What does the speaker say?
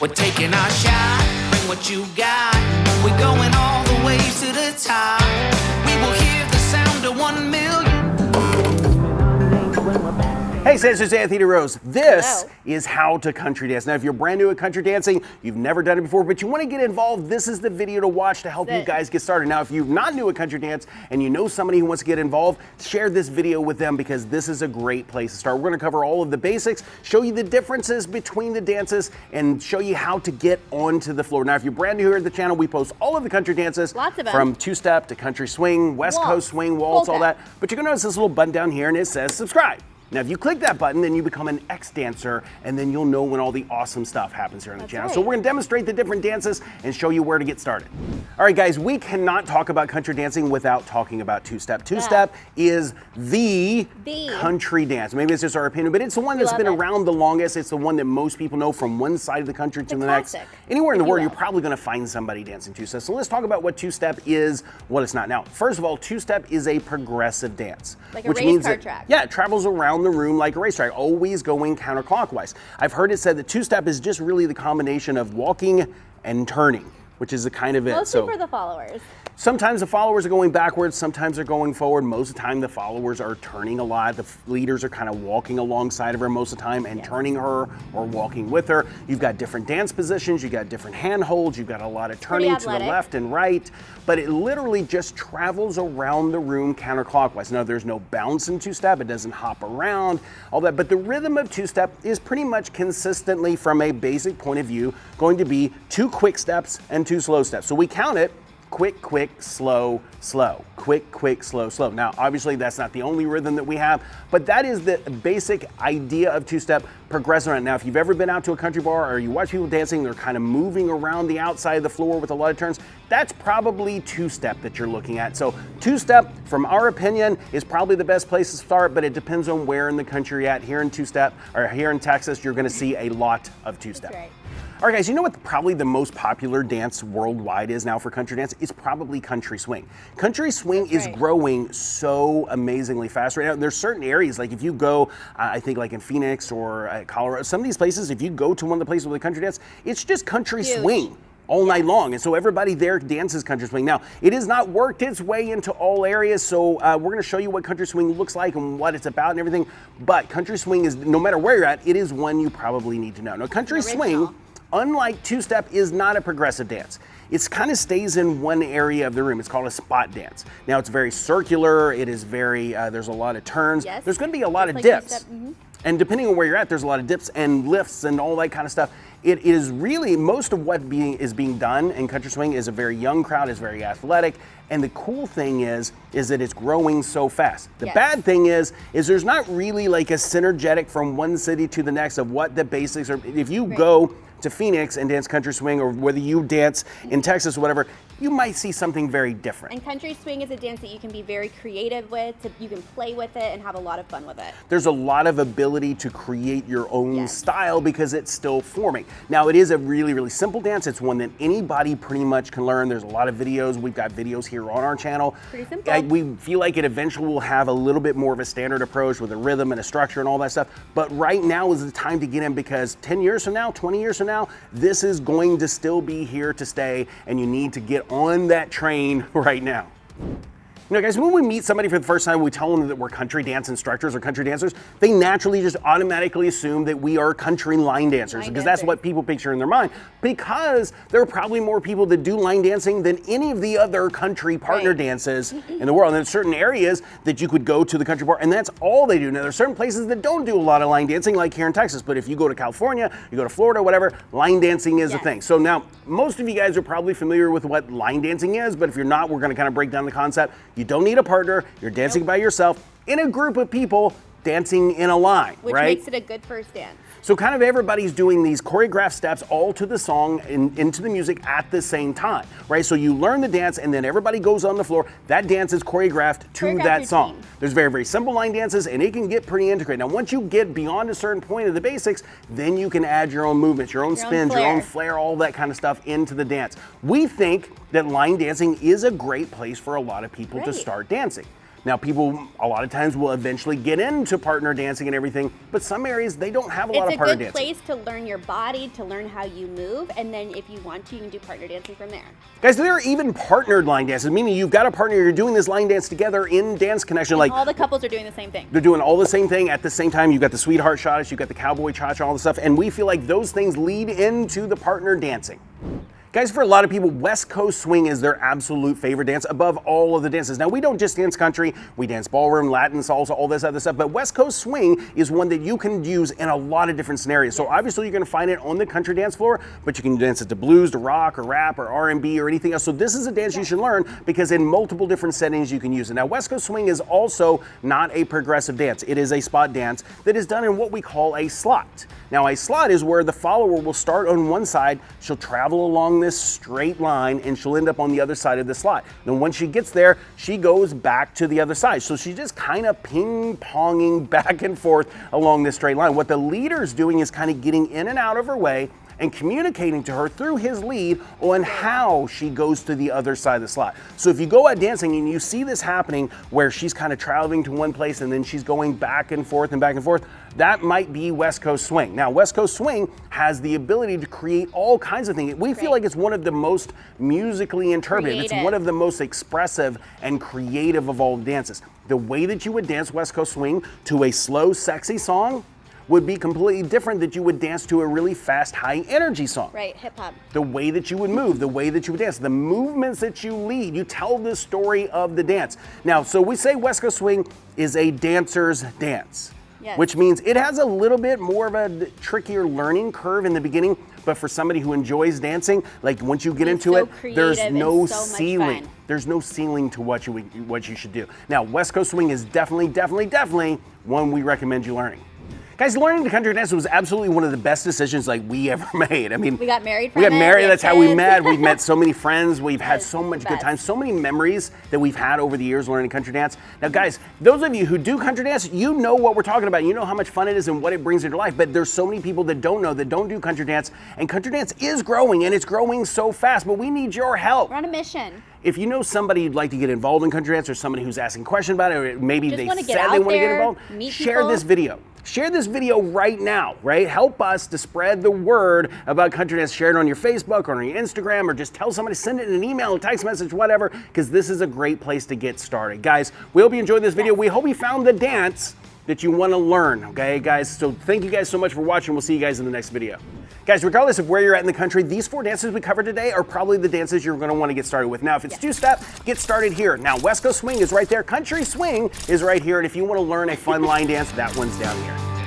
We're taking our shot, bring what you got. We're going all the way to the top. We will hear the sound of 1 million. Hey, Sisters, Anthony Rose. This is How to Country Dance. Now, if you're brand new at country dancing, you've never done it before, but you want to get involved, this is the video to watch to help you guys get started. Now, if you're not new at country dance and you know somebody who wants to get involved, share this video with them because this is a great place to start. We're going to cover all of the basics, show you the differences between the dances, and show you how to get onto the floor. Now, if you're brand new here at the channel, we post all of the country dances, from two-step to country swing, West Coast swing, waltz, all that. But you're going to notice this little button down here, and it says subscribe. Now, if you click that button, then you become an ex-dancer, and then you'll know when all the awesome stuff happens here on the channel. So we're gonna demonstrate the different dances and show you where to get started. All right, guys, we cannot talk about country dancing without talking about two-step. Two-step is the country dance. Maybe it's just our opinion, but it's the one that's been around the longest. It's the one that most people know from one side of the country to the next. Anywhere in the world, you're probably gonna find somebody dancing two-step. So let's talk about what two-step is, what it's not. Now, first of all, two-step is a progressive dance. Like a race car track. Yeah, it travels around the room like a racetrack, always going counterclockwise. I've heard it said that two-step is just really the combination of walking and turning, which is the kind of it. Mostly for the followers. Sometimes the followers are going backwards, sometimes they're going forward. Most of the time the followers are turning a lot. The leaders are kind of walking alongside of her most of the time and turning her or walking with her. You've got different dance positions, you've got different handholds, you've got a lot of turning to the left and right, but it literally just travels around the room counterclockwise. Now, there's no bounce in two-step, it doesn't hop around, all that, but the rhythm of two-step is pretty much consistently, from a basic point of view, going to be 2 quick steps and 2 slow steps. So we count it: quick, quick, slow, slow, quick, quick, slow, slow. Now, obviously that's not the only rhythm that we have, but that is the basic idea of two-step, progressive. Now, if you've ever been out to a country bar or you watch people dancing, they're kind of moving around the outside of the floor with a lot of turns, that's probably two-step that you're looking at. So two-step, from our opinion, is probably the best place to start, but it depends on where in the country you're at. Here in two-step, or here in Texas, you're gonna see a lot of two-step. That's right. All right, guys, you know what probably the most popular dance worldwide is now for country dance? It's probably country swing. Country swing is growing so amazingly fast right now. There's certain areas, like if you go, I think like in Phoenix or Colorado, some of these places, if you go to one of the places with a country dance, it's just country swing all night long. And so everybody there dances country swing. Now, it has not worked its way into all areas, so we're gonna show you what country swing looks like and what it's about and everything. But country swing is, no matter where you're at, it is one you probably need to know. Now, country swing, unlike two-step, is not a progressive dance. It kind of stays in one area of the room. It's called a spot dance. Now, it's very circular. It is very, there's a lot of turns. There's gonna be a lot of dips. And depending on where you're at, there's a lot of dips and lifts and all that kind of stuff. It is really, most of what is being done in country swing is a very young crowd, is very athletic. And the cool thing is that it's growing so fast. The bad thing is there's not really like a synergetic from one city to the next of what the basics are. If you go to Phoenix and dance country swing, or whether you dance in Texas or whatever, you might see something very different. And country swing is a dance that you can be very creative with, you can play with it and have a lot of fun with it. There's a lot of ability to create your own style because it's still forming. Now, it is a really, really simple dance. It's one that anybody pretty much can learn. There's a lot of videos. We've got videos here on our channel. Pretty simple. We feel like it eventually will have a little bit more of a standard approach with a rhythm and a structure and all that stuff. But right now is the time to get in, because 10 years from now, 20 years from now, this is going to still be here to stay, and you need to get on that train right now. You know, guys, when we meet somebody for the first time, we tell them that we're country dance instructors or country dancers, they naturally just automatically assume that we are country line dancers, because that's what people picture in their mind, because there are probably more people that do line dancing than any of the other country partner dances in the world. And there's certain areas that you could go to the country bar, and that's all they do. Now, there's certain places that don't do a lot of line dancing, like here in Texas, but if you go to California, you go to Florida, whatever, line dancing is a thing. So now, most of you guys are probably familiar with what line dancing is, but if you're not, we're gonna kind of break down the concept. You don't need a partner, you're dancing by yourself in a group of people dancing in a line, which makes it a good first dance. So kind of everybody's doing these choreographed steps all to the song and into the music at the same time, right? So you learn the dance and then everybody goes on the floor. That dance is choreographed to that song. There's very, very simple line dances, and it can get pretty integrated. Now, once you get beyond a certain point of the basics, then you can add your own movements, your own spins, your own flair, all that kind of stuff into the dance. We think that line dancing is a great place for a lot of people to start dancing. Now, people a lot of times will eventually get into partner dancing and everything, but some areas they don't have a lot of partner dancing. It's a good place to learn your body, to learn how you move, and then if you want to, you can do partner dancing from there. Guys, there are even partnered line dances, meaning you've got a partner, you're doing this line dance together in Dance Connection. Like all the couples are doing the same thing. They're doing all the same thing at the same time. You've got the sweetheart shot, you've got the cowboy cha-cha, all the stuff, and we feel like those things lead into the partner dancing. Guys, for a lot of people, West Coast swing is their absolute favorite dance above all of the dances. Now, we don't just dance country, we dance ballroom, Latin, salsa, all this other stuff, but West Coast swing is one that you can use in a lot of different scenarios. So obviously you're gonna find it on the country dance floor, but you can dance it to blues, to rock, or rap, or R&B, or anything else. So this is a dance you should learn because in multiple different settings you can use it. Now, West Coast swing is also not a progressive dance. It is a spot dance that is done in what we call a slot. Now, a slot is where the follower will start on one side, she'll travel along this straight line, and she'll end up on the other side of the slot. Then once she gets there, she goes back to the other side. So she's just kind of ping-ponging back and forth along this straight line. What the leader's doing is kind of getting in and out of her way and communicating to her through his lead on how she goes to the other side of the slot. So if you go out dancing and you see this happening where she's kind of traveling to one place and then she's going back and forth, that might be West Coast swing. Now, West Coast swing has the ability to create all kinds of things. We feel like it's one of the most musically interpreted. It's one of the most expressive and creative of all dances. The way that you would dance West Coast swing to a slow, sexy song would be completely different that you would dance to a really fast, high energy song. Right, hip hop. The way that you would move, the way that you would dance, the movements that you lead, you tell the story of the dance. Now, so we say West Coast swing is a dancer's dance, which means it has a little bit more of a trickier learning curve in the beginning, but for somebody who enjoys dancing, like once you get into it, there's no ceiling. There's no ceiling to what you should do. Now, West Coast swing is definitely one we recommend you learning. Guys, learning the country dance was absolutely one of the best decisions like we ever made. I mean, we got married from We got married, that's how we met. We've met met so many friends. We've had so much good times, so many memories that we've had over the years learning country dance. Now, guys, those of you who do country dance, you know what we're talking about. You know how much fun it is and what it brings into life, but there's so many people that don't know, that don't do country dance, and country dance is growing, and it's growing so fast, but we need your help. We're on a mission. If you know somebody you'd like to get involved in country dance, or somebody who's asking questions about it, or maybe they said they want to get involved, share this video. Share this video right now, right? Help us to spread the word about country dance. Share it on your Facebook or on your Instagram, or just tell somebody, send it in an email, a text message, whatever, because this is a great place to get started. Guys, we hope you enjoyed this video. We hope you found the dance that you want to learn, okay, guys? So thank you guys so much for watching. We'll see you guys in the next video. Guys, regardless of where you're at in the country, these 4 dances we covered today are probably the dances you're going to want to get started with. Now, if it's two-step, get started here. Now, West Coast swing is right there. Country swing is right here. And if you want to learn a fun line dance, that one's down here.